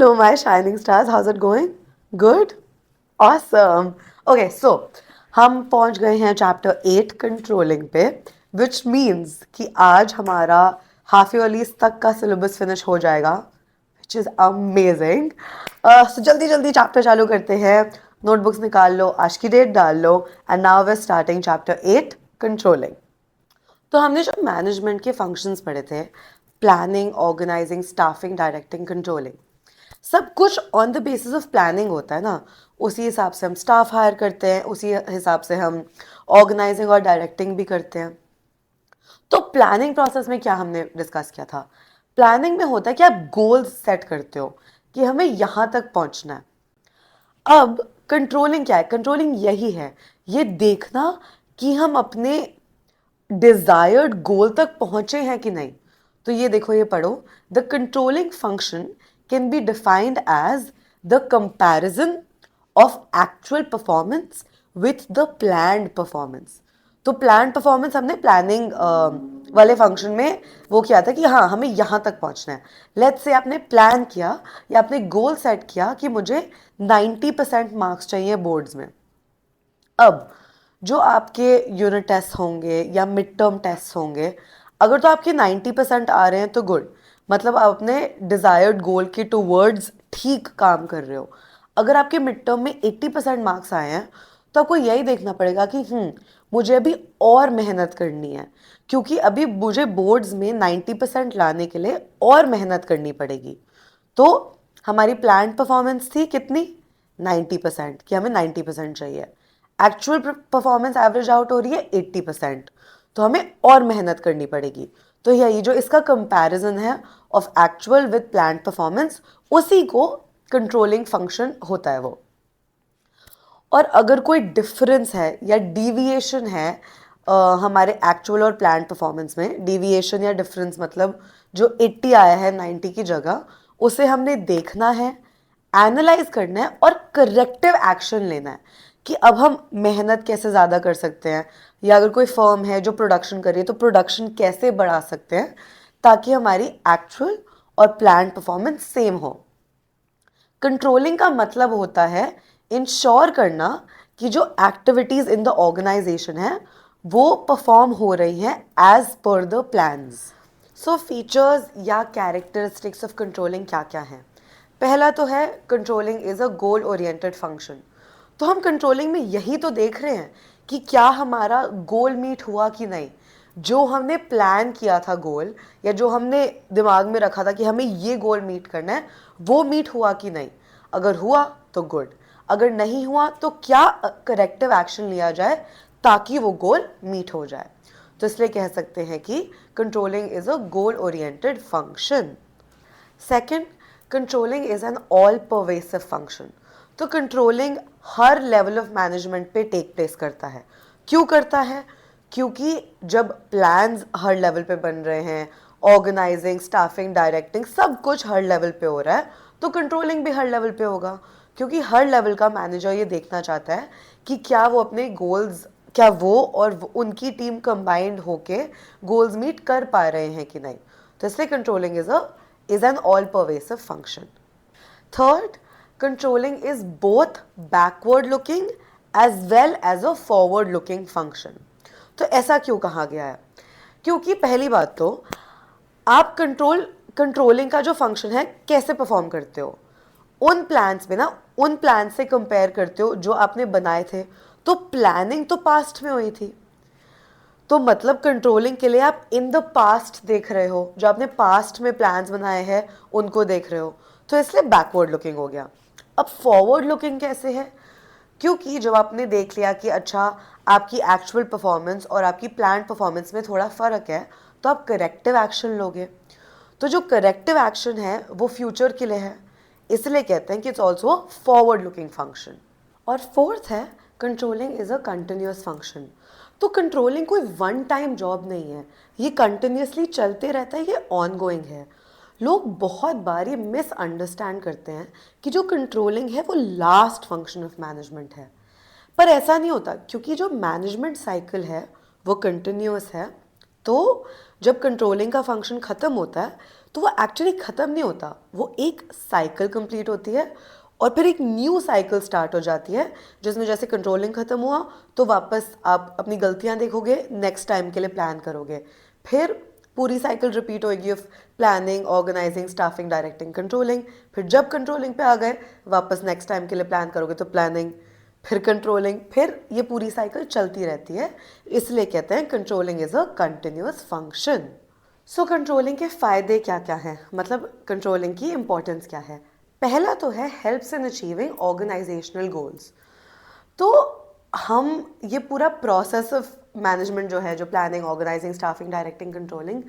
Hello, my shining stars. How's it going? Good? Awesome. Okay, so हम पहुंच गए हैं चैप्टर 8 कंट्रोलिंग पे, which means कि आज हमारा हाफ ईयरली तक का सिलेबस फिनिश हो जाएगा, which is amazing. So जल्दी जल्दी चैप्टर चालू करते हैं. नोटबुक्स निकाल लो, आज की डेट डाल लो, and now we starting chapter 8 controlling. तो हमने जो मैनेजमेंट के फंक्शंस पढ़े थे, planning, organising, staffing, directing, controlling, सब कुछ on the basis of planning होता है ना. उसी हिसाब से हम स्टाफ हायर करते हैं, उसी हिसाब से हम ऑर्गेनाइजिंग और डायरेक्टिंग भी करते हैं. तो प्लानिंग प्रोसेस में क्या हमने डिस्कस किया था? प्लानिंग में होता है कि आप गोल्स सेट करते हो कि हमें यहां तक पहुंचना है. अब कंट्रोलिंग क्या है? कंट्रोलिंग यही है, ये देखना कि हम अपने डिजायर्ड गोल तक पहुंचे हैं कि नहीं. तो ये देखो, ये पढ़ो. The controlling function can be defined as the comparison of actual performance with the planned performance. तो प्लान्ड परफॉर्मेंस हमने प्लानिंग वाले फंक्शन में वो किया था कि हाँ, हमें यहाँ तक पहुँचना है. लेट्स से आपने प्लान किया या आपने गोल सेट किया कि मुझे 90% मार्क्स चाहिए बोर्ड्स में. अब जो आपके यूनिट टेस्ट होंगे या मिड टर्म टेस्ट होंगे, अगर तो आपके 90% आ रहे हैं तो गुड, मतलब आप अपने डिजायर्ड गोल के टूवर्ड्स ठीक काम कर रहे हो. अगर आपके मिड टर्म में 80% मार्क्स आए हैं तो आपको यही देखना पड़ेगा कि मुझे अभी और मेहनत करनी है, क्योंकि अभी मुझे बोर्ड्स में 90% लाने के लिए और मेहनत करनी पड़ेगी. तो हमारी प्लान परफॉर्मेंस थी कितनी? 90%, कि हमें 90% चाहिए. एक्चुअल परफॉर्मेंस एवरेज आउट हो रही है 80%, तो हमें और मेहनत करनी पड़ेगी. तो यही जो इसका कंपैरिजन है of actual with plan performance, उसी को कंट्रोलिंग फंक्शन होता है वो. और अगर कोई डिफरेंस है या डिविएशन है हमारे एक्चुअल और प्लान परफॉर्मेंस में, डिविएशन या डिफरेंस मतलब जो 80 आया है 90 की जगह, उसे हमने देखना है, एनालाइज करना है और करेक्टिव एक्शन लेना है कि अब हम मेहनत कैसे ज़्यादा कर सकते हैं, या अगर कोई फर्म है जो प्रोडक्शन कर रही है तो प्रोडक्शन कैसे बढ़ा सकते हैं ताकि हमारी एक्चुअल और प्लान परफॉर्मेंस सेम हो. कंट्रोलिंग का मतलब होता है इंश्योर करना कि जो एक्टिविटीज इन द ऑर्गेनाइजेशन है वो परफॉर्म हो रही हैं as per the plans. So features या कैरेक्टरिस्टिक्स ऑफ कंट्रोलिंग क्या क्या हैं? पहला तो है controlling is a goal oriented function. तो हम कंट्रोलिंग में यही तो देख रहे हैं कि क्या हमारा गोल मीट हुआ कि नहीं. जो हमने प्लान किया था गोल, या जो हमने दिमाग में रखा था कि हमें ये गोल मीट करना है, वो मीट हुआ कि नहीं. अगर हुआ तो गुड, अगर नहीं हुआ तो क्या करेक्टिव एक्शन लिया जाए ताकि वो गोल मीट हो जाए. तो इसलिए कह सकते हैं कि controlling is a goal oriented function. Second, controlling is an all pervasive function. तो कंट्रोलिंग हर लेवल ऑफ मैनेजमेंट पे टेक प्लेस करता है. क्यों करता है? क्योंकि जब प्लान्स हर लेवल पे बन रहे हैं, ऑर्गेनाइजिंग, स्टाफिंग, डायरेक्टिंग सब कुछ हर लेवल पे हो रहा है, तो कंट्रोलिंग भी हर लेवल पे होगा. क्योंकि हर लेवल का मैनेजर ये देखना चाहता है कि क्या वो अपने गोल्स, क्या वो और उनकी टीम कंबाइंड होके गोल्स मीट कर पा रहे हैं कि नहीं. तो इसलिए controlling is an all pervasive function. Third, controlling is both backward looking as well as a forward looking function. तो ऐसा क्यों कहा गया है? क्योंकि पहली बात तो आप कंट्रोलिंग का जो फंक्शन है कैसे परफॉर्म करते हो, उन प्लान्स में ना, उन प्लान से कंपेयर करते हो जो आपने बनाए थे. तो प्लानिंग तो पास्ट में हुई थी, तो मतलब कंट्रोलिंग के लिए आप इन द पास्ट देख रहे हो, जो आपने पास्ट में प्लान्स बनाए हैं उनको देख रहे हो, तो इसलिए बैकवर्ड लुकिंग हो गया. अब फॉरवर्ड लुकिंग कैसे है? क्योंकि जब आपने देख लिया कि अच्छा आपकी एक्चुअल परफॉर्मेंस और आपकी प्लान परफॉर्मेंस में थोड़ा फ़र्क है, तो आप करेक्टिव एक्शन लोगे. तो जो करेक्टिव एक्शन है वो फ्यूचर के लिए है, इसलिए कहते हैं कि it's also forward looking function. और फोर्थ है controlling is a continuous function. तो कंट्रोलिंग कोई वन टाइम जॉब नहीं है, ये कंटिन्यूसली चलते रहता है, ये ऑन गोइंग है. लोग बहुत बार ये मिसअंडरस्टैंड करते हैं कि जो कंट्रोलिंग है वो लास्ट फंक्शन ऑफ मैनेजमेंट है, पर ऐसा नहीं होता. क्योंकि जो मैनेजमेंट साइकिल है वो कंटिन्यूस है. तो जब कंट्रोलिंग का फंक्शन ख़त्म होता है तो वो एक्चुअली ख़त्म नहीं होता, वो एक साइकिल कंप्लीट होती है और फिर एक न्यू साइकिल स्टार्ट हो जाती है, जिसमें जैसे कंट्रोलिंग ख़त्म हुआ तो वापस आप अपनी गलतियाँ देखोगे, नेक्स्ट टाइम के लिए प्लान करोगे, फिर पूरी साइकिल रिपीट होएगी of planning, organising, staffing, directing, controlling. फिर जब कंट्रोलिंग पे आ गए वापस नेक्स्ट टाइम के लिए प्लान करोगे तो प्लानिंग, फिर कंट्रोलिंग, फिर ये पूरी साइकिल चलती रहती है। इसलिए कहते हैं controlling is a continuous function. So controlling के फ़ायदे क्या क्या हैं, मतलब कंट्रोलिंग की इम्पोर्टेंस क्या है। पहला तो है helps in achieving organisational goals. तो हम ये पूरा प्रोसेस ऑफ मैनेजमेंट जो है, जो planning, organising, staffing, directing, controlling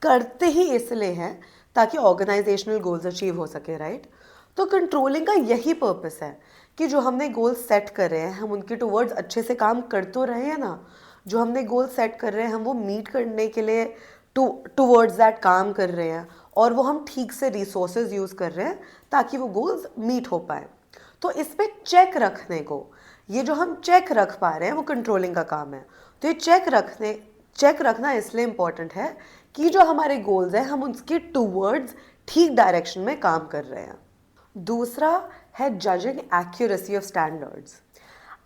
करते ही इसलिए हैं ताकि ऑर्गेनाइजेशनल गोल्स अचीव हो सके, राइट। तो कंट्रोलिंग का यही पर्पस है कि जो हमने गोल्स सेट कर रहे हैं हम उनके टुवर्ड्स अच्छे से काम कर तो रहे हैं ना। जो हमने गोल सेट कर रहे हैं हम वो मीट करने के लिए टुवर्ड्स दैट काम कर रहे हैं, और वो हम ठीक से रिसोर्सेज यूज़ कर रहे हैं ताकि वो गोल्स मीट हो पाए। तो इस पे चेक रखने को, ये जो हम चेक रख पा रहे हैं वो कंट्रोलिंग का काम है। तो ये चेक रखना इसलिए इम्पॉर्टेंट है कि जो हमारे गोल्स हैं हम उसके टूवर्ड्स ठीक डायरेक्शन में काम कर रहे हैं। दूसरा है जजिंग एक्यूरेसी ऑफ स्टैंडर्ड्स।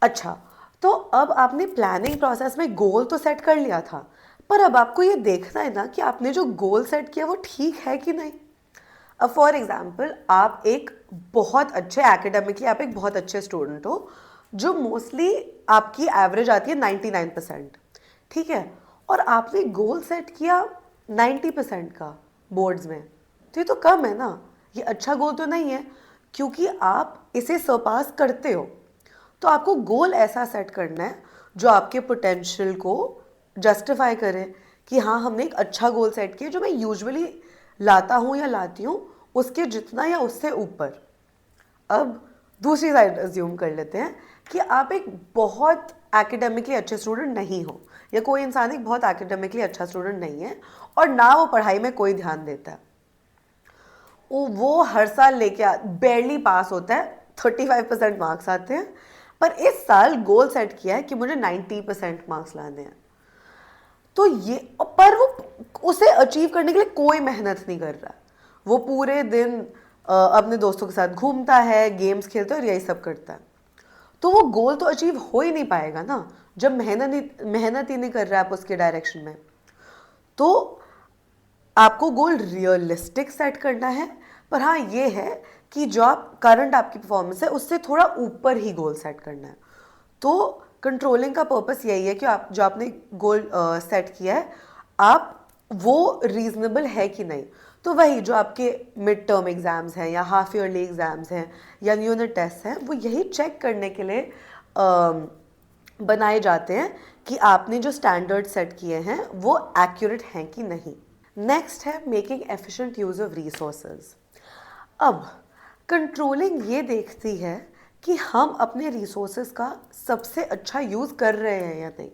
अच्छा, तो अब आपने प्लानिंग प्रोसेस में गोल तो सेट कर लिया था, पर अब आपको ये देखना है ना कि आपने जो गोल सेट किया वो ठीक है कि नहीं। अब फॉर एग्जाम्पल आप एक बहुत अच्छे एकेडमिकली आप एक बहुत अच्छे स्टूडेंट हो, जो मोस्टली आपकी एवरेज आती है 99%, ठीक है, और आपने गोल सेट किया 90% का बोर्ड्स में, तो ये तो कम है ना, ये अच्छा गोल तो नहीं है, क्योंकि आप इसे सरपास करते हो। तो आपको गोल ऐसा सेट करना है जो आपके पोटेंशियल को जस्टिफाई करे कि हाँ हमने एक अच्छा गोल सेट किया जो मैं यूजुअली लाता हूँ या लाती हूँ उसके जितना या उससे ऊपर। अब दूसरी साइड अज्यूम कर लेते हैं कि आप एक बहुत एकेडमिकली अच्छे स्टूडेंट नहीं हो, या कोई इंसान एक बहुत एकेडमिकली अच्छा स्टूडेंट नहीं है और ना वो पढ़ाई में कोई ध्यान देता है, वो हर साल लेके बेरली पास होता है, 35% मार्क्स आते हैं, पर इस साल गोल सेट किया है कि मुझे 90% मार्क्स लाने हैं। तो ये, पर वो उसे अचीव करने के लिए कोई मेहनत नहीं कर रहा, वो पूरे दिन अपने दोस्तों के साथ घूमता है, गेम्स खेलता है और यही सब करता है। तो वो गोल तो अचीव हो ही नहीं पाएगा ना जब मेहनत ही नहीं कर रहा है आप उसके डायरेक्शन में। तो आपको गोल रियलिस्टिक सेट करना है, पर हाँ ये है कि जो आप करंट आपकी परफॉर्मेंस है उससे थोड़ा ऊपर ही गोल सेट करना है। तो कंट्रोलिंग का पर्पस यही है कि आप जो आपने गोल सेट किया है आप वो रीजनेबल है कि नहीं। तो वही जो आपके मिड टर्म एग्जाम्स हैं या हाफ ईयरली एग्जाम्स हैं या यूनिट टेस्ट हैं वो यही चेक करने के लिए बनाए जाते हैं कि आपने जो स्टैंडर्ड सेट किए हैं वो एक्यूरेट हैं कि नहीं। नेक्स्ट है making efficient use of resources. अब कंट्रोलिंग ये देखती है कि हम अपने रिसोर्सेज का सबसे अच्छा यूज़ कर रहे हैं या नहीं।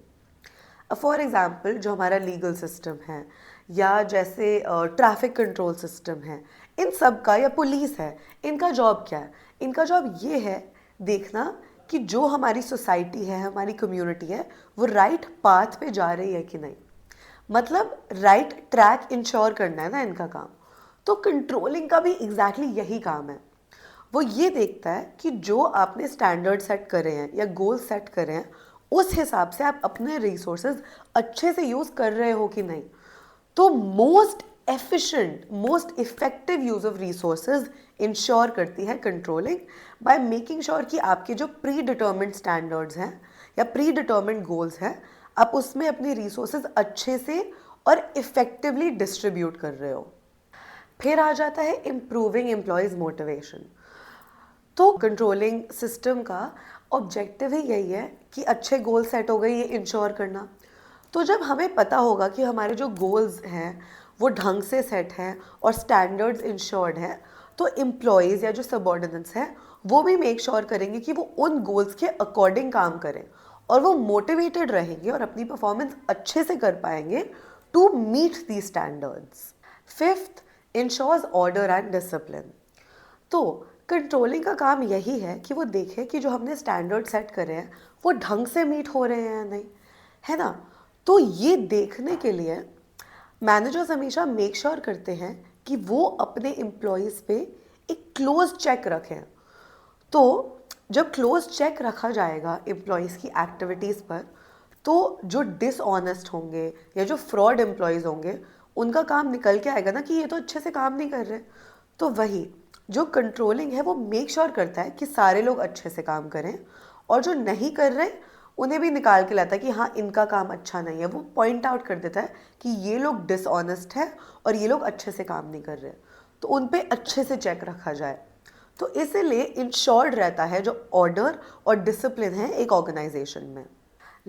फॉर एग्ज़ाम्पल जो हमारा लीगल सिस्टम है या जैसे ट्रैफिक कंट्रोल सिस्टम है, इन सब का, या पुलिस है, इनका जॉब क्या है? इनका जॉब ये है देखना कि जो हमारी सोसाइटी है, हमारी कम्युनिटी है, वो राइट पाथ पे जा रही है कि नहीं, मतलब राइट ट्रैक इंश्योर करना है ना इनका काम। तो कंट्रोलिंग का भी एग्जैक्टली यही काम है, वो ये देखता है कि जो आपने स्टैंडर्ड सेट करे हैं या गोल सेट करे हैं उस हिसाब से आप अपने रिसोर्सेज अच्छे से यूज़ कर रहे हो कि नहीं। तो most efficient, most effective use of resources ensure करती है कंट्रोलिंग बाय मेकिंग श्योर कि आपके जो प्री डिटर्मिन्ड स्टैंडर्ड्स हैं या प्री डिटर्मिन्ड गोल्स हैं आप उसमें अपने रिसोर्सेज अच्छे से और इफेक्टिवली डिस्ट्रीब्यूट कर रहे हो। फिर आ जाता है इम्प्रूविंग एम्प्लॉयज़ मोटिवेशन। तो कंट्रोलिंग सिस्टम का ऑब्जेक्टिव ही यही है कि अच्छे गोल सेट हो गए ये इंश्योर करना। तो जब हमें पता होगा कि हमारे जो गोल्स हैं वो ढंग से सेट हैं और स्टैंडर्ड्स इंश्योर्ड हैं, तो एम्प्लॉयज़ या जो सबऑर्डिनेट्स हैं वो भी मेक श्योर करेंगे कि वो उन गोल्स के अकॉर्डिंग काम करें और वो मोटिवेटेड रहेंगे और अपनी परफॉर्मेंस अच्छे से कर पाएंगे to meet the standards. Fifth, ensures order and discipline. तो कंट्रोलिंग का काम यही है कि वो देखे कि जो हमने स्टैंडर्ड सेट करे हैं वो ढंग से मीट हो रहे हैं या नहीं, है ना। तो ये देखने के लिए मैनेजर्स हमेशा मेक श्योर करते हैं कि वो अपने एम्प्लॉयज़ पे एक क्लोज चेक रखें। तो जब क्लोज चेक रखा जाएगा एम्प्लॉयज़ की एक्टिविटीज़ पर, तो जो डिसऑनेस्ट होंगे या जो फ्रॉड एम्प्लॉयज़ होंगे उनका काम निकल के आएगा ना कि ये तो अच्छे से काम नहीं कर रहे। तो वही जो कंट्रोलिंग है वो मेक श्योर करता है कि सारे लोग अच्छे से काम करें, और जो नहीं कर रहे उन्हें भी निकाल के लाता है कि हाँ इनका काम अच्छा नहीं है। वो पॉइंट आउट कर देता है कि ये लोग डिसऑनेस्ट है और ये लोग अच्छे से काम नहीं कर रहे, तो उन पे अच्छे से चेक रखा जाए। तो इसीलिए इंश्योर्ड रहता है जो ऑर्डर और डिसिप्लिन है एक ऑर्गेनाइजेशन में।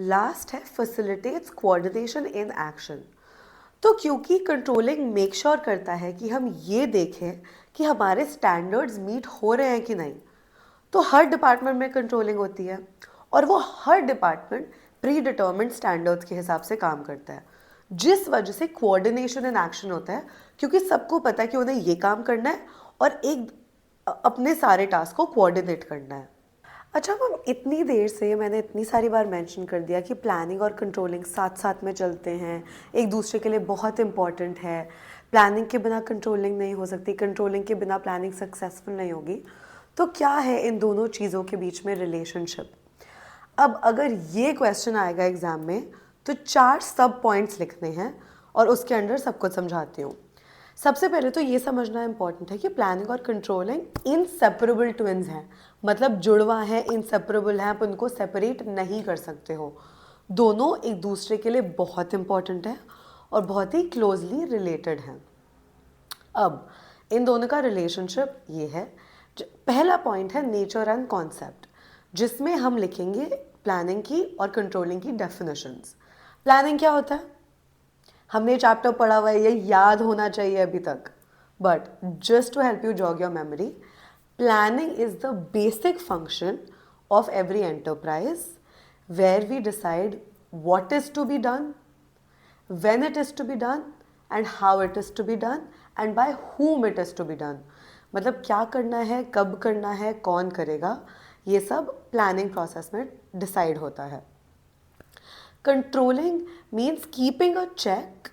लास्ट है फैसिलिटेट्स कोऑर्डिनेशन इन एक्शन। तो क्योंकि कंट्रोलिंग मेक श्योर करता है कि हम ये देखें कि हमारे स्टैंडर्ड्स मीट हो रहे हैं कि नहीं, तो हर डिपार्टमेंट में कंट्रोलिंग होती है और वो हर डिपार्टमेंट प्री डिटर्मिन्ड स्टैंडर्ड्स के हिसाब से काम करता है, जिस वजह से कोऑर्डिनेशन इन एक्शन होता है, क्योंकि सबको पता है कि उन्हें ये काम करना है और एक अपने सारे टास्क को कोऑर्डिनेट करना है। अच्छा, मैम इतनी देर से मैंने इतनी सारी बार मेंशन कर दिया कि प्लानिंग और कंट्रोलिंग साथ साथ में चलते हैं, एक दूसरे के लिए बहुत इंपॉर्टेंट है। प्लानिंग के बिना कंट्रोलिंग नहीं हो सकती, कंट्रोलिंग के बिना प्लानिंग सक्सेसफुल नहीं होगी। तो क्या है इन दोनों चीज़ों के बीच में रिलेशनशिप? अब अगर ये क्वेश्चन आएगा एग्ज़ाम में तो 4 सब पॉइंट्स लिखने हैं और उसके अंडर सब कुछ समझाती हूँ। सबसे पहले तो ये समझना इंपॉर्टेंट है कि प्लानिंग और कंट्रोलिंग इनसेपरेबल ट्विन्स हैं, मतलब जुड़वा है, इनसेपरेबल है, आप उनको सेपरेट नहीं कर सकते हो। दोनों एक दूसरे के लिए बहुत इंपॉर्टेंट है और बहुत ही क्लोजली रिलेटेड हैं। अब इन दोनों का रिलेशनशिप ये है। पहला पॉइंट है नेचर एंड कॉन्सेप्ट, जिसमें हम लिखेंगे प्लानिंग की और कंट्रोलिंग की डेफिनेशंस। प्लानिंग क्या होता है? हमने चैप्टर पढ़ा हुआ है, ये याद होना चाहिए अभी तक, but just to help you jog your memory, planning is the basic function of every enterprise where we decide what is to be done, when it is to be done, and how it is to be done, and by whom it is to be done। मतलब क्या करना है, कब करना है, कौन करेगा, ये सब प्लानिंग प्रोसेस में डिसाइड होता है। Controlling means keeping a check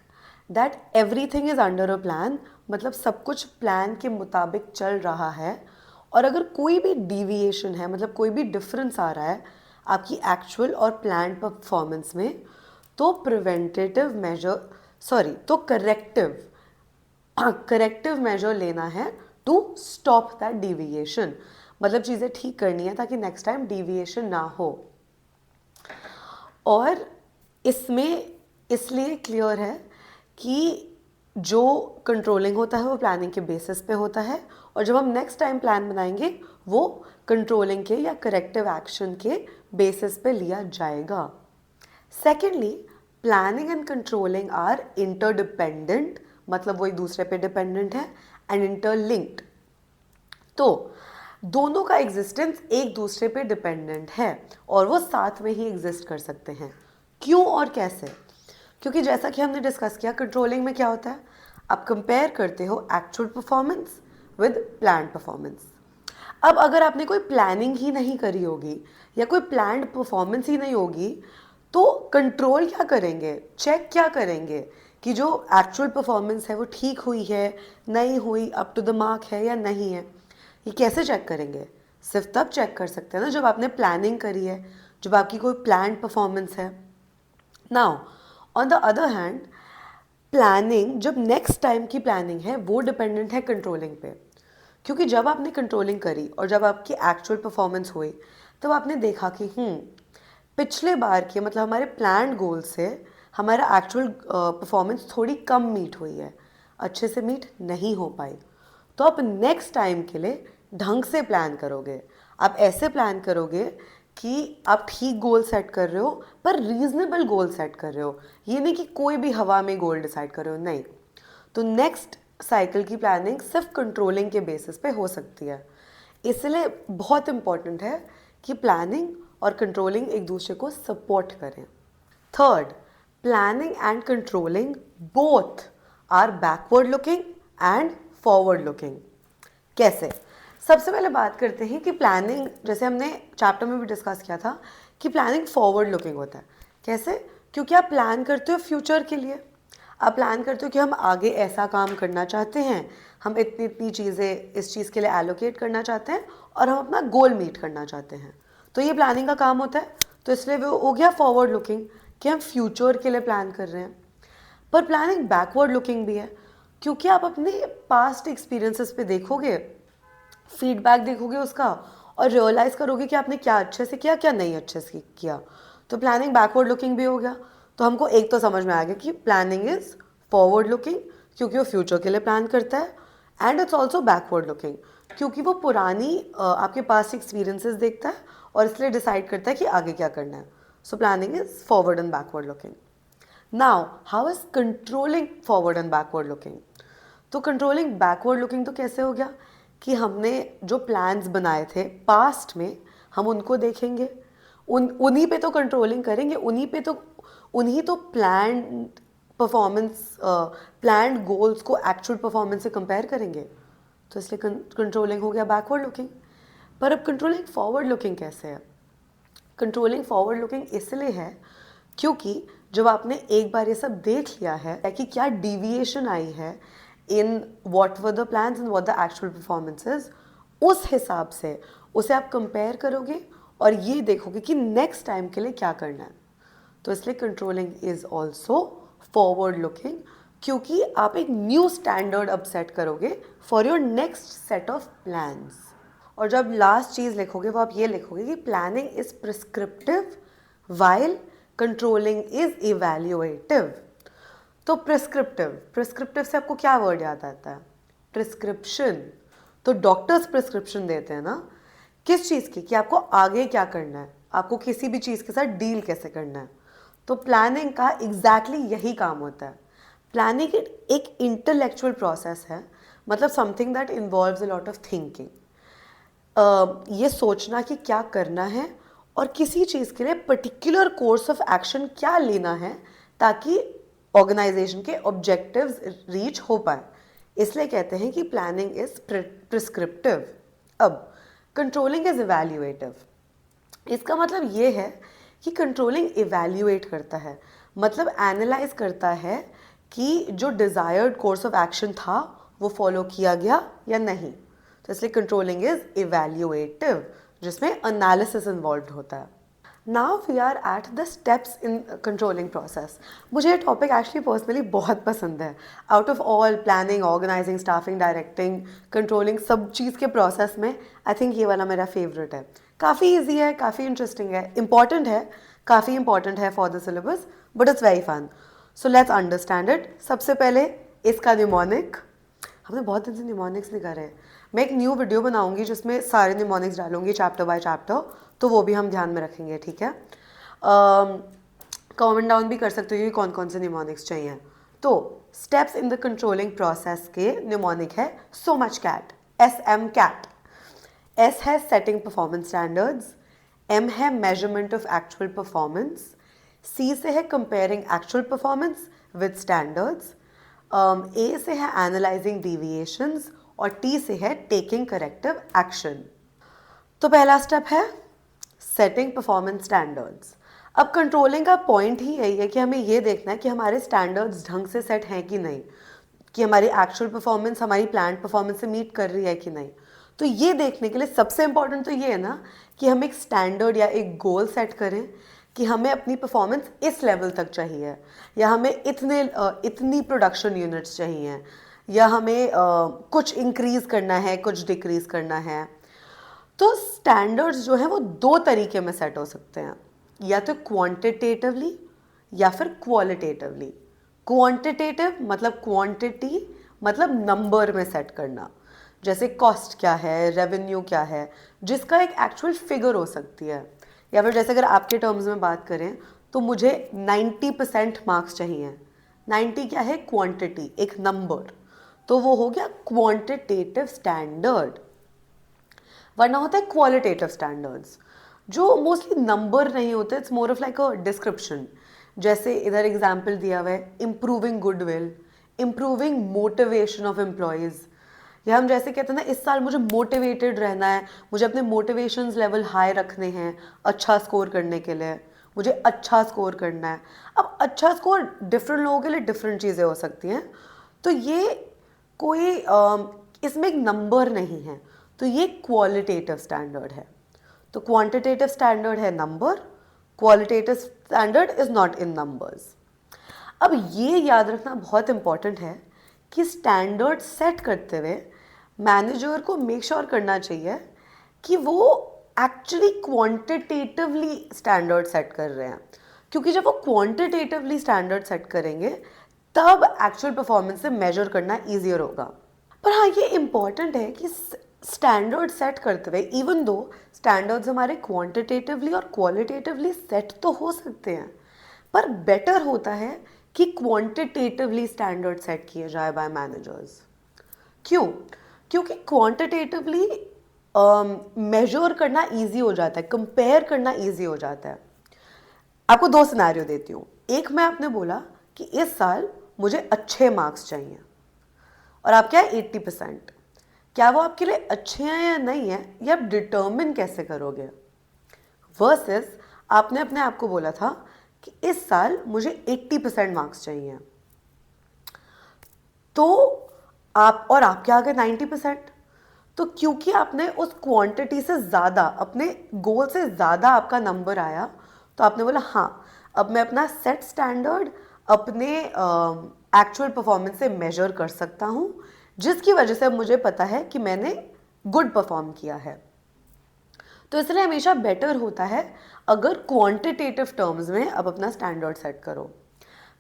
that everything is under a plan, मतलब सब कुछ प्लान के मुताबिक चल रहा है, और अगर कोई भी डिविएशन है, मतलब कोई भी डिफरेंस आ रहा है आपकी एक्चुअल और प्लान परफॉर्मेंस में, तो प्रिवेंटेटिव मेजर तो करेक्टिव मेजर लेना है टू स्टॉप दैट डिविएशन। मतलब चीज़ें ठीक करनी है ताकि नेक्स्ट टाइम डिविएशन ना हो। और इसमें इसलिए क्लियर है कि जो कंट्रोलिंग होता है वो प्लानिंग के बेसिस पे होता है, और जब हम नेक्स्ट टाइम प्लान बनाएंगे वो कंट्रोलिंग के या करेक्टिव एक्शन के बेसिस पे लिया जाएगा। Secondly, planning and controlling are interdependent, मतलब वो एक दूसरे पे डिपेंडेंट है, एंड इंटरलिंक्ड। तो दोनों का एग्जिस्टेंस एक दूसरे पे डिपेंडेंट है और वो साथ में ही एग्जिस्ट कर सकते हैं। क्यों और कैसे? क्योंकि जैसा कि हमने डिस्कस किया, कंट्रोलिंग में क्या होता है, आप कंपेयर करते हो actual performance with plan performance. अब अगर आपने कोई प्लानिंग ही नहीं करी होगी या कोई प्लान्ड परफॉर्मेंस ही नहीं होगी, तो कंट्रोल क्या करेंगे, चेक क्या करेंगे कि जो एक्चुअल परफॉर्मेंस है वो ठीक हुई है, नहीं हुई, अप टू द मार्क है या नहीं है। ये कैसे चेक करेंगे? सिर्फ तब चेक कर सकते हैं ना जब आपने प्लानिंग करी है, जब आपकी कोई प्लान्ड परफॉर्मेंस है। Now on the other hand, planning, जब नेक्स्ट टाइम की प्लानिंग है वो डिपेंडेंट है कंट्रोलिंग पे, क्योंकि जब आपने कंट्रोलिंग करी और जब आपकी एक्चुअल परफॉर्मेंस हुई तब आपने देखा कि पिछले बार के, मतलब हमारे प्लान्ड गोल से हमारा एक्चुअल परफॉर्मेंस थोड़ी कम मीट हुई है, अच्छे से मीट नहीं हो पाई। तो आप नेक्स्ट टाइम के लिए ढंग से प्लान करोगे। आप ऐसे प्लान करोगे कि आप ठीक गोल सेट कर रहे हो पर रीजनेबल गोल सेट कर रहे हो, ये नहीं कि कोई भी हवा में गोल डिसाइड कर रहे हो, नहीं। तो नेक्स्ट साइकिल की प्लानिंग सिर्फ कंट्रोलिंग के बेसिस पे हो सकती है। इसलिए बहुत इंपॉर्टेंट है कि प्लानिंग और कंट्रोलिंग एक दूसरे को सपोर्ट करें। Third, planning and controlling both are backward looking and forward looking. कैसे? सबसे पहले बात करते हैं कि प्लानिंग, जैसे हमने चैप्टर में भी डिस्कस किया था कि प्लानिंग फॉरवर्ड लुकिंग होता है। कैसे? क्योंकि आप प्लान करते हो फ्यूचर के लिए, आप प्लान करते हो कि हम आगे ऐसा काम करना चाहते हैं, हम इतनी इतनी चीज़ें इस चीज़ के लिए एलोकेट करना चाहते हैं और हम अपना गोल मीट करना चाहते हैं, तो ये प्लानिंग का काम होता है। तो इसलिए वो हो गया फॉरवर्ड लुकिंग कि हम फ्यूचर के लिए प्लान कर रहे हैं। पर प्लानिंग बैकवर्ड लुकिंग भी है, क्योंकि आप अपने पास्ट एक्सपीरियंसेस पे देखोगे, फीडबैक देखोगे उसका, और रियलाइज़ करोगे कि आपने क्या अच्छे से किया, क्या नहीं अच्छे से किया। तो प्लानिंग बैकवर्ड लुकिंग भी हो गया। तो हमको एक तो समझ में आ गया कि प्लानिंग इज़ फॉरवर्ड लुकिंग क्योंकि वो फ्यूचर के लिए प्लान करता है, and it's also backward looking क्योंकि वो पुरानी आपके पास एक्सपीरियंसेस देखता है और इसलिए डिसाइड करता है कि आगे क्या करना है। So planning is forward and backward looking. Now how is controlling forward and backward looking? तो कंट्रोलिंग बैकवर्ड लुकिंग तो कैसे हो गया कि हमने जो प्लान्स बनाए थे पास्ट में, हम उनको देखेंगे, उन्हीं पे तो कंट्रोलिंग करेंगे, उन्हीं तो प्लान्ड गोल्स को एक्चुअल परफॉर्मेंस से कंपेयर करेंगे। तो इसलिए कंट्रोलिंग हो गया बैकवर्ड लुकिंग। पर अब कंट्रोलिंग फॉरवर्ड लुकिंग कैसे है? कंट्रोलिंग फॉरवर्ड लुकिंग इसलिए है क्योंकि जब आपने एक बार ये सब देख लिया है कि क्या डिविएशन आई है in what were the plans and what the actual performances, उस हिसाब से उसे आप कंपेयर करोगे और ये देखोगे कि नेक्स्ट टाइम के लिए क्या करना है। तो इसलिए controlling is also forward looking क्योंकि आप एक न्यू स्टैंडर्ड अब सेट करोगे for your next set of plans. और जब लास्ट चीज़ लिखोगे वो आप ये लिखोगे कि planning is prescriptive while controlling is evaluative. तो प्रिस्क्रिप्टिव से आपको क्या वर्ड याद आता है? प्रिस्क्रिप्शन। तो डॉक्टर्स प्रिस्क्रिप्शन देते हैं ना, किस चीज़ की, कि आपको आगे क्या करना है, आपको किसी भी चीज़ के साथ डील कैसे करना है। तो प्लानिंग का एग्जैक्टली यही काम होता है। प्लानिंग एक इंटेलेक्चुअल प्रोसेस है, मतलब something that involves a lot of thinking. ये सोचना कि क्या करना है और किसी चीज़ के लिए पर्टिकुलर कोर्स ऑफ एक्शन क्या लेना है ताकि ऑर्गेनाइजेशन के ऑब्जेक्टिव्स रीच हो पाए। इसलिए कहते हैं कि प्लानिंग इज प्रिस्क्रिप्टिव। अब कंट्रोलिंग इज इवैल्यूएटिव। इसका मतलब ये है कि कंट्रोलिंग इवैल्यूएट करता है, मतलब एनालाइज करता है कि जो डिज़ायर्ड कोर्स ऑफ एक्शन था वो फॉलो किया गया या नहीं। तो इसलिए कंट्रोलिंग इज इवैल्यूएटिव जिसमें एनालिसिस इन्वॉल्व होता है। Now we are at the steps in controlling process. मुझे ये टॉपिक एक्चुअली पर्सनली बहुत पसंद है। Out of all planning, organising, staffing, directing, controlling, सब चीज़ के प्रोसेस में आई थिंक ये वाला मेरा फेवरेट है। काफ़ी ईजी है, काफ़ी इंटरेस्टिंग है, इंपॉर्टेंट है, काफ़ी इंपॉर्टेंट है for the syllabus, but it's very fun. So let's understand it. सबसे पहले इसका निमोनिक, हमने बहुत दिन से निमोनिक्स नहीं करे हैं। मैं एक न्यू वीडियो बनाऊंगी जिसमें सारे निमोनिक्स डालूंगी चैप्टर बाय चैप्टर, तो वो भी हम ध्यान में रखेंगे, ठीक है? कमेंट डाउन भी कर सकते हो कि कौन कौन से निमोनिक्स चाहिए। तो steps in the controlling process के निमोनिक है so much cat, SM cat. S है सेटिंग परफॉर्मेंस स्टैंडर्ड्स, M है measurement of actual performance, C से है comparing actual performance with standards, A से है एनालाइजिंग डिविएशंस और T से है टेकिंग करेक्टिव एक्शन। तो पहला स्टेप है सेटिंग परफॉर्मेंस स्टैंडर्ड्स। अब कंट्रोलिंग का पॉइंट ही यही है कि हमें ये देखना है कि हमारे स्टैंडर्ड्स ढंग से सेट हैं कि नहीं, कि हमारी एक्चुअल परफॉर्मेंस हमारी प्लान्ड परफॉर्मेंस से मीट कर रही है कि नहीं। तो ये देखने के लिए सबसे इंपॉर्टेंट तो ये है ना कि हम एक स्टैंडर्ड या एक गोल सेट करें कि हमें अपनी परफॉर्मेंस इस लेवल तक चाहिए, या हमें इतनी प्रोडक्शन यूनिट्स चाहिए, या हमें कुछ इंक्रीज करना है, कुछ डिक्रीज करना है। तो स्टैंडर्ड्स जो है वो दो तरीके में सेट हो सकते हैं, या तो क्वांटिटेटिवली या फिर क्वालिटेटिवली। क्वांटिटेटिव मतलब क्वांटिटी, मतलब नंबर में सेट करना, जैसे कॉस्ट क्या है, रेवेन्यू क्या है, जिसका एक एक्चुअल फिगर हो सकती है। या फिर जैसे अगर आपके टर्म्स में बात करें तो मुझे 90% मार्क्स चाहिए। 90 क्या है? क्वांटिटी, एक नंबर, तो वो हो गया क्वांटिटेटिव स्टैंडर्ड। वरना होता है क्वालिटेटिव स्टैंडर्ड्स जो मोस्टली नंबर नहीं होते, it's more of like a description. जैसे इधर एग्जाम्पल दिया हुआ है improving goodwill, improving motivation of employees, या हम जैसे कहते हैं ना इस साल मुझे मोटिवेटेड रहना है, मुझे अपने मोटिवेशंस लेवल हाई रखने हैं अच्छा स्कोर करने के लिए, मुझे अच्छा स्कोर करना है। अब अच्छा स्कोर डिफरेंट लोगों के लिए डिफरेंट चीज़ें हो सकती हैं, तो ये कोई इसमें एक नंबर नहीं है, तो ये क्वालिटेटिव स्टैंडर्ड है। तो क्वांटिटेटिव स्टैंडर्ड है number, qualitative standard is not in numbers. अब ये याद रखना बहुत इंपॉर्टेंट है कि स्टैंडर्ड सेट करते हुए मैनेजर को मेक श्योर करना चाहिए कि वो एक्चुअली क्वांटिटेटिवली स्टैंडर्ड सेट कर रहे हैं, क्योंकि जब वो क्वांटिटेटिवली स्टैंडर्ड सेट करेंगे तब एक्चुअल परफॉर्मेंस से मेजर करना ईजियर होगा। पर हाँ, ये इम्पॉर्टेंट है कि स्टैंडर्ड सेट करते हुए, इवन दो स्टैंडर्ड्स हमारे क्वांटिटेटिवली और क्वालिटेटिवली सेट तो हो सकते हैं, पर बेटर होता है कि क्वांटिटेटिवली स्टैंडर्ड सेट किए जाए बाय मैनेजर्स। क्यों? क्योंकि क्वांटिटेटिवली मेजर करना इजी हो जाता है, कंपेयर करना इजी हो जाता है। आपको दो सिनेरियो देती हूँ। एक में आपने बोला कि इस साल मुझे अच्छे मार्क्स चाहिए, और आप क्या है 80%। क्या वो आपके लिए अच्छे हैं या नहीं है, ये आप डिटर्मिन कैसे करोगे? वर्सेस आपने अपने आप को बोला था कि इस साल मुझे 80% मार्क्स चाहिए, तो आपके आ गए 90%। तो क्योंकि आपने उस क्वांटिटी से ज़्यादा, अपने गोल से ज़्यादा आपका नंबर आया, तो आपने बोला हाँ, अब मैं अपना सेट स्टैंडर्ड अपने एक्चुअल परफॉर्मेंस से मेजर कर सकता हूँ, जिसकी वजह से अब मुझे पता है कि मैंने गुड परफॉर्म किया है। तो इसलिए हमेशा बेटर होता है अगर क्वांटिटेटिव टर्म्स में अब अपना स्टैंडर्ड सेट करो।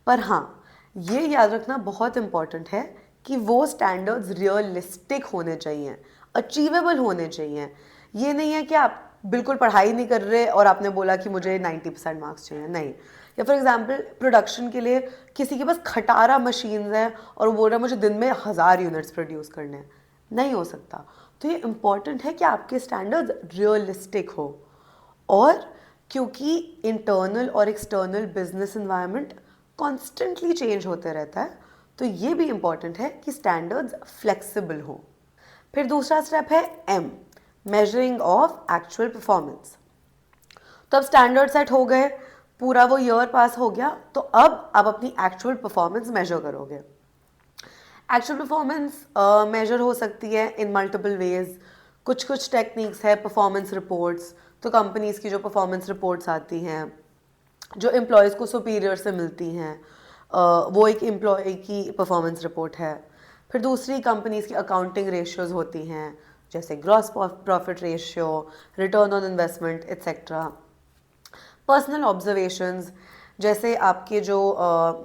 पर हाँ, ये याद रखना बहुत इंपॉर्टेंट है कि वो स्टैंडर्ड्स रियलिस्टिक होने चाहिए, अचीवेबल होने चाहिए। ये नहीं है कि आप बिल्कुल पढ़ाई नहीं कर रहे और आपने बोला कि मुझे 90% मार्क्स चाहिए, नहीं। या फॉर एग्जांपल प्रोडक्शन के लिए किसी के पास खटारा मशीन्स हैं और वो बोल रहा है मुझे दिन में 1000 यूनिट्स प्रोड्यूस करने हैं, नहीं हो सकता। तो ये इम्पॉर्टेंट है कि आपके स्टैंडर्ड्स रियलिस्टिक हो। और क्योंकि इंटरनल और external business environment constantly change होते रहता है, तो ये भी इम्पॉर्टेंट है कि स्टैंडर्ड्स फ्लेक्सिबल हो। फिर दूसरा स्टेप है M, measuring of actual performance. तो अब स्टैंडर्ड सेट हो गए, पूरा वो ईयर पास हो गया, तो अब आप अपनी एक्चुअल परफॉर्मेंस मेजर करोगे। एक्चुअल परफॉर्मेंस मेजर हो सकती है इन मल्टीपल वेज। कुछ टेक्निक्स है परफॉर्मेंस रिपोर्ट्स। तो कंपनीज की जो परफॉर्मेंस रिपोर्ट्स आती हैं, जो एम्प्लॉयज़ को सुपीरियर से मिलती हैं, वो एक एम्प्लॉय की परफॉर्मेंस रिपोर्ट है। फिर दूसरी कंपनीज की अकाउंटिंग रेशियोज होती हैं, जैसे gross profit ratio, return on investment etcetera. Personal observations, जैसे आपके जो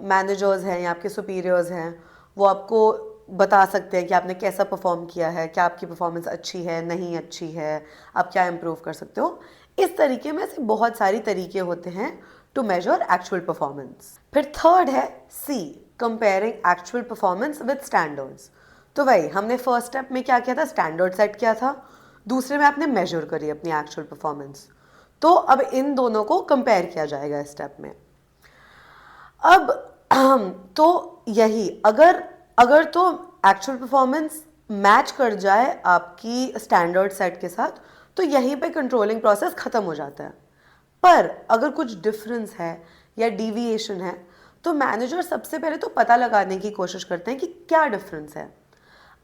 मैनेजर्स हैं या आपके सुपीरियर्स हैं, वो आपको बता सकते हैं कि आपने कैसा परफॉर्म किया है, क्या आपकी परफॉर्मेंस अच्छी है, नहीं अच्छी है, आप क्या इम्प्रूव कर सकते हो। इस तरीके में से बहुत सारी तरीके होते हैं टू मेजर एक्चुअल परफॉर्मेंस। फिर थर्ड है C, comparing actual performance with standards. तो वही हमने फर्स्ट स्टेप में क्या किया था, स्टैंडर्ड सेट किया था। दूसरे में आपने मेजर करी अपनी एक्चुअल परफॉर्मेंस। तो अब इन दोनों को कंपेयर किया जाएगा इस स्टेप में। अब तो यही अगर तो एक्चुअल परफॉर्मेंस मैच कर जाए आपकी स्टैंडर्ड सेट के साथ, तो यहीं पे कंट्रोलिंग प्रोसेस ख़त्म हो जाता है। पर अगर कुछ डिफरेंस है या डिविएशन है, तो मैनेजर सबसे पहले तो पता लगाने की कोशिश करते हैं कि क्या डिफरेंस है।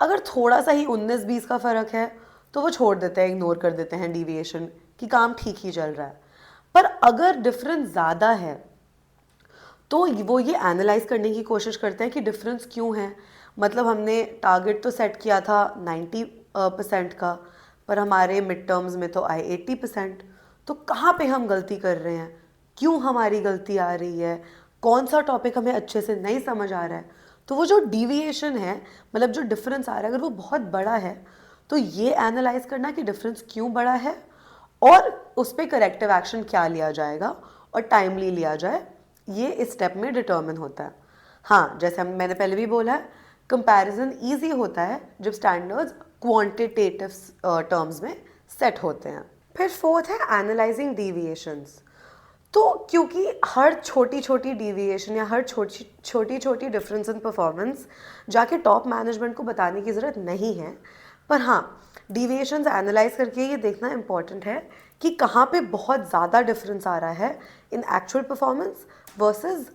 अगर थोड़ा सा ही 19-20 का फ़र्क है तो वो छोड़ देते हैं, इग्नोर कर देते हैं डिविएशन, कि काम ठीक ही चल रहा है। पर अगर डिफरेंस ज़्यादा है तो वो ये एनालाइज करने की कोशिश करते हैं कि डिफरेंस क्यों है। मतलब हमने टारगेट तो सेट किया था 90% का, पर हमारे मिड टर्म्स में तो आए 80%। तो कहाँ पे हम गलती कर रहे हैं, क्यों हमारी गलती आ रही है, कौन सा टॉपिक हमें अच्छे से नहीं समझ आ रहा है। तो वो जो डिविएशन है, मतलब जो डिफरेंस आ रहा है, अगर वो बहुत बड़ा है तो ये एनालाइज करना कि डिफरेंस क्यों बड़ा है और उस पर करेक्टिव एक्शन क्या लिया जाएगा और टाइमली लिया जाए, ये इस स्टेप में डिटर्मिन होता है। हाँ, जैसे मैंने पहले भी बोला है, कंपैरिजन इजी होता है जब स्टैंडर्ड्स क्वांटिटेटिव टर्म्स में सेट होते हैं। फिर फोर्थ है एनालाइजिंग डिविएशंस। तो क्योंकि हर छोटी छोटी डिविएशन या हर छोटी छोटी डिफरेंस इन परफॉर्मेंस जाके टॉप मैनेजमेंट को बताने की ज़रूरत नहीं है, पर हाँ, डिविएशंस एनालाइज करके ये देखना इम्पॉर्टेंट है कि कहाँ पे बहुत ज़्यादा डिफरेंस आ रहा है इन एक्चुअल परफॉर्मेंस वर्सेस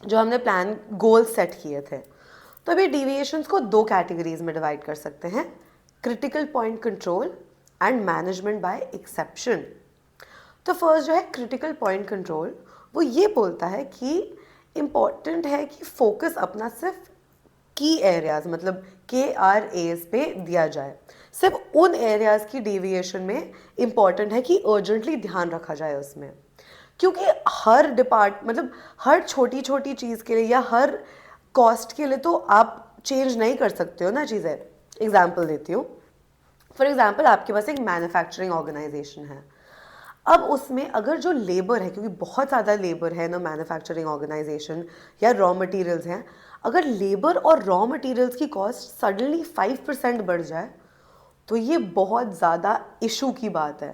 जो हमने प्लान गोल सेट किए थे। तो अभी डिविएशंस को दो कैटेगरीज में डिवाइड कर सकते हैं, critical point control and management by exception. तो फर्स्ट जो है क्रिटिकल पॉइंट कंट्रोल, वो ये बोलता है कि इम्पॉर्टेंट है कि फोकस अपना सिर्फ की एरियाज मतलब KRAs पे दिया जाए। सिर्फ उन एरियाज की डेविएशन में इम्पॉर्टेंट है कि अर्जेंटली ध्यान रखा जाए उसमें, क्योंकि हर मतलब हर छोटी छोटी चीज़ के लिए या हर कॉस्ट के लिए तो आप चेंज नहीं कर सकते हो ना चीज़ें। एग्जाम्पल देती हूँ। फॉर एग्जाम्पल आपके पास एक मैन्युफैक्चरिंग ऑर्गेनाइजेशन है। अब उसमें अगर जो लेबर है, क्योंकि बहुत ज़्यादा लेबर है ना मैन्युफैक्चरिंग ऑर्गेनाइजेशन, या रॉ मटेरियल्स हैं, अगर लेबर और रॉ मटेरियल्स की कॉस्ट सडनली 5% बढ़ जाए तो ये बहुत ज़्यादा इशू की बात है।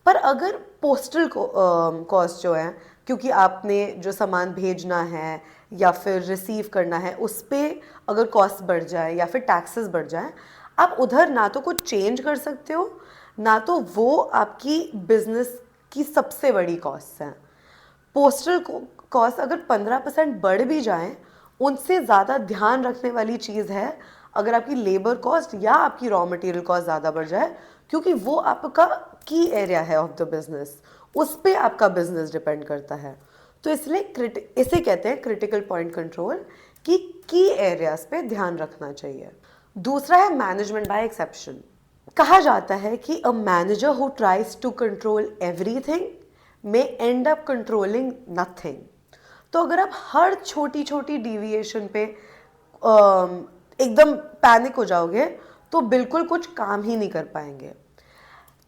पर अगर पोस्टल कॉस्ट जो है, क्योंकि आपने जो सामान भेजना है या फिर रिसीव करना है उस पर अगर कॉस्ट बढ़ जाए या फिर टैक्सेस बढ़ जाए, आप उधर ना तो कुछ चेंज कर सकते हो, ना तो वो आपकी बिजनेस की सबसे बड़ी कॉस्ट है। पोस्टल कॉस्ट अगर 15% बढ़ भी जाए, उनसे ज़्यादा ध्यान रखने वाली चीज़ है अगर आपकी लेबर कॉस्ट या आपकी रॉ मटेरियल कॉस्ट ज़्यादा बढ़ जाए, क्योंकि वो आपका की एरिया है ऑफ द बिजनेस, उस पर आपका बिजनेस डिपेंड करता है। तो इसलिए इसे कहते हैं क्रिटिकल पॉइंट कंट्रोल, कि की एरियाज पे ध्यान रखना चाहिए। दूसरा है मैनेजमेंट बाय एक्सेप्शन। कहा जाता है कि a manager who tries to control everything may end up controlling nothing. तो अगर आप हर छोटी छोटी डिविएशन पे एकदम पैनिक हो जाओगे तो बिल्कुल कुछ काम ही नहीं कर पाएंगे।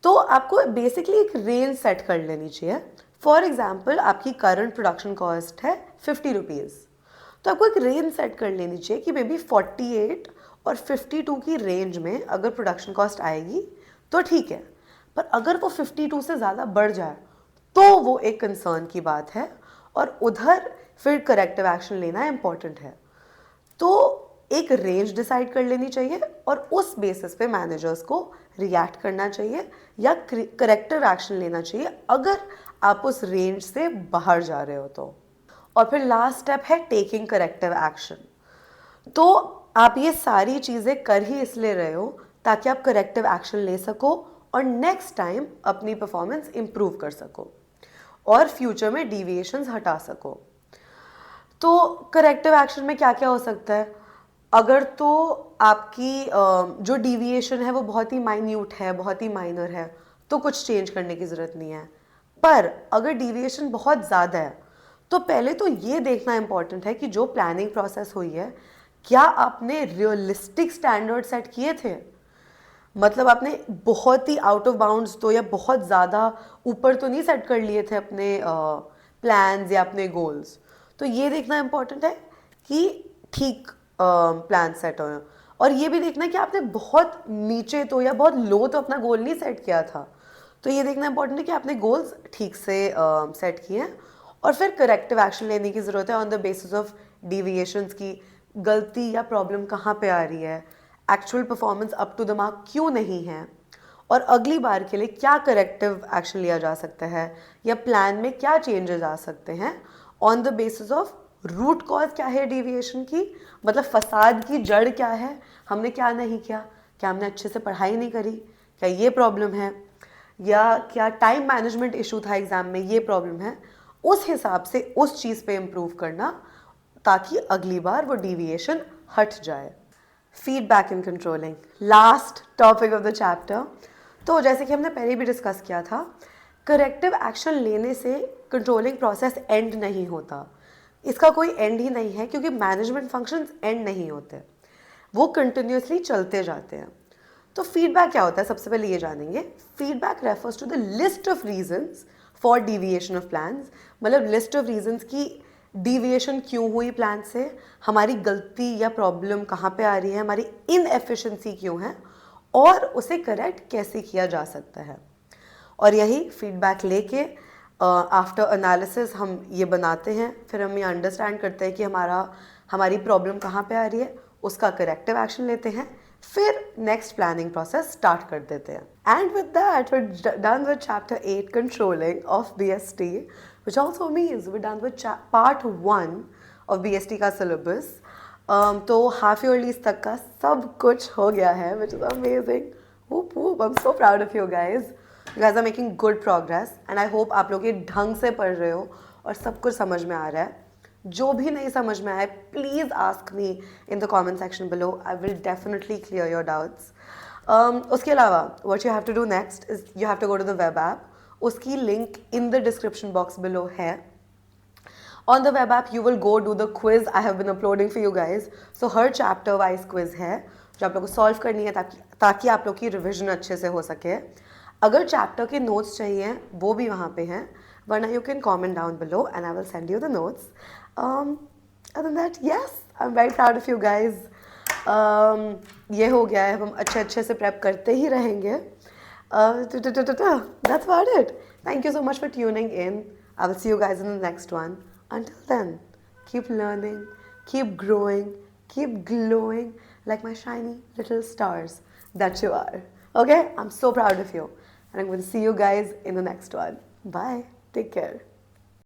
तो आपको बेसिकली एक रेंज सेट कर लेनी चाहिए। फॉर एग्जाम्पल आपकी करंट प्रोडक्शन कॉस्ट है 50 रुपीज़, तो आपको एक रेंज सेट कर लेनी चाहिए कि मे बी 48 और 52 की रेंज में अगर प्रोडक्शन कॉस्ट आएगी तो ठीक है, पर अगर वो 52 से ज़्यादा बढ़ जाए तो वो एक कंसर्न की बात है और उधर फिर करेक्टिव एक्शन लेना इम्पॉर्टेंट है। तो एक रेंज डिसाइड कर लेनी चाहिए और उस बेसिस पे मैनेजर्स को रिएक्ट करना चाहिए या करेक्टिव एक्शन लेना चाहिए अगर आप उस रेंज से बाहर जा रहे हो तो। और फिर लास्ट स्टेप है टेकिंग करेक्टिव एक्शन। तो आप ये सारी चीज़ें कर ही इसलिए रहे हो ताकि आप करेक्टिव एक्शन ले सको और नेक्स्ट टाइम अपनी परफॉर्मेंस इंप्रूव कर सको और फ्यूचर में डिविएशंस हटा सको। तो करेक्टिव एक्शन में क्या क्या हो सकता है? अगर तो आपकी जो डिविएशन है वो बहुत ही माइन्यूट है, बहुत ही माइनर है, तो कुछ चेंज करने की ज़रूरत नहीं है। पर अगर डिविएशन बहुत ज़्यादा है तो पहले तो ये देखना इम्पॉर्टेंट है कि जो प्लानिंग प्रोसेस हुई है, क्या आपने रियलिस्टिक स्टैंडर्ड सेट किए थे? मतलब आपने बहुत ही आउट ऑफ बाउंड्स तो या बहुत ज़्यादा ऊपर तो नहीं सेट कर लिए थे अपने प्लान्स या अपने गोल्स। तो ये देखना इम्पॉर्टेंट है कि ठीक प्लान सेट हो। और ये भी देखना है कि आपने बहुत नीचे तो या बहुत लो तो अपना गोल नहीं सेट किया था। तो ये देखना इम्पॉर्टेंट है कि आपने गोल्स ठीक से सेट किए हैं और फिर करेक्टिव एक्शन लेने की ज़रूरत है on the basis of deviations की गलती या प्रॉब्लम कहाँ पे आ रही है, actual performance up to the mark क्यों नहीं है, और अगली बार के लिए क्या करेक्टिव एक्शन लिया जा सकता है या प्लान में क्या चेंजेस आ सकते हैं on the basis of root cause क्या है डिविएशन की, मतलब फसाद की जड़ क्या है, हमने क्या नहीं किया, क्या हमने अच्छे से पढ़ाई नहीं करी, क्या ये प्रॉब्लम है, या क्या टाइम मैनेजमेंट इशू था एग्जाम में, ये प्रॉब्लम है। उस हिसाब से उस चीज़ पे इम्प्रूव करना ताकि अगली बार वो डिविएशन हट जाए। Feedback in controlling, last topic of the chapter. तो जैसे कि हमने पहले भी डिस्कस किया था, करेक्टिव एक्शन लेने से कंट्रोलिंग प्रोसेस एंड नहीं होता। इसका कोई एंड ही नहीं है क्योंकि मैनेजमेंट फंक्शंस एंड नहीं होते, वो कंटिन्यूसली चलते जाते हैं। तो फीडबैक क्या होता है, सबसे पहले ये जानेंगे। Feedback refers to the list of reasons for deviation of plans, मतलब लिस्ट ऑफ रीजंस की डिविएशन क्यों हुई प्लान से, हमारी गलती या प्रॉब्लम कहाँ पे आ रही है, हमारी इनएफिशिएंसी क्यों है और उसे करेक्ट कैसे किया जा सकता है। और यही फीडबैक लेके आफ्टर एनालिसिस हम ये बनाते हैं, फिर हम ये अंडरस्टैंड करते हैं कि हमारी प्रॉब्लम कहाँ पे आ रही है, उसका करेक्टिव एक्शन लेते हैं, फिर नेक्स्ट प्लानिंग प्रोसेस स्टार्ट कर देते हैं। And with that we done with chapter 8 controlling of BST, which also means we done with part 1 of BST का सिलेबस। तो हाफ ईयरलीज तक का सब कुछ हो गया है, which is amazing. Whoop whoop, I'm so proud of you guys. You guys are making good progress and I hope आप लोग ये ढंग से पढ़ रहे हो और सब कुछ समझ में आ रहा है। जो भी नहीं समझ में आए please ask me in the comment section below, I will definitely clear your doubts. उसके अलावा what you have to do next is you have to go to the web app, उसकी link in the description box below है। On the web app, you will go do the quiz I have been uploading for you guys. So her chapter wise quiz है जो आप लोग को solve करनी है ताकि आप लोग की revision अच्छे से हो सके। अगर chapter के notes चाहिए वो भी वहाँ पे हैं, वरना you can comment down below and I will send you the notes. Other than that, yes, I'm very proud of you guys. ये हो गया है, हम अच्छे से prep करते ही रहेंगे। That's about it. Thank you so much for tuning in. I will see you guys in the next one. Until then, keep learning, keep growing, keep glowing like my shiny little stars that you are. Okay? I'm so proud of you. And I'm going to see you guys in the next one. Bye. Take care.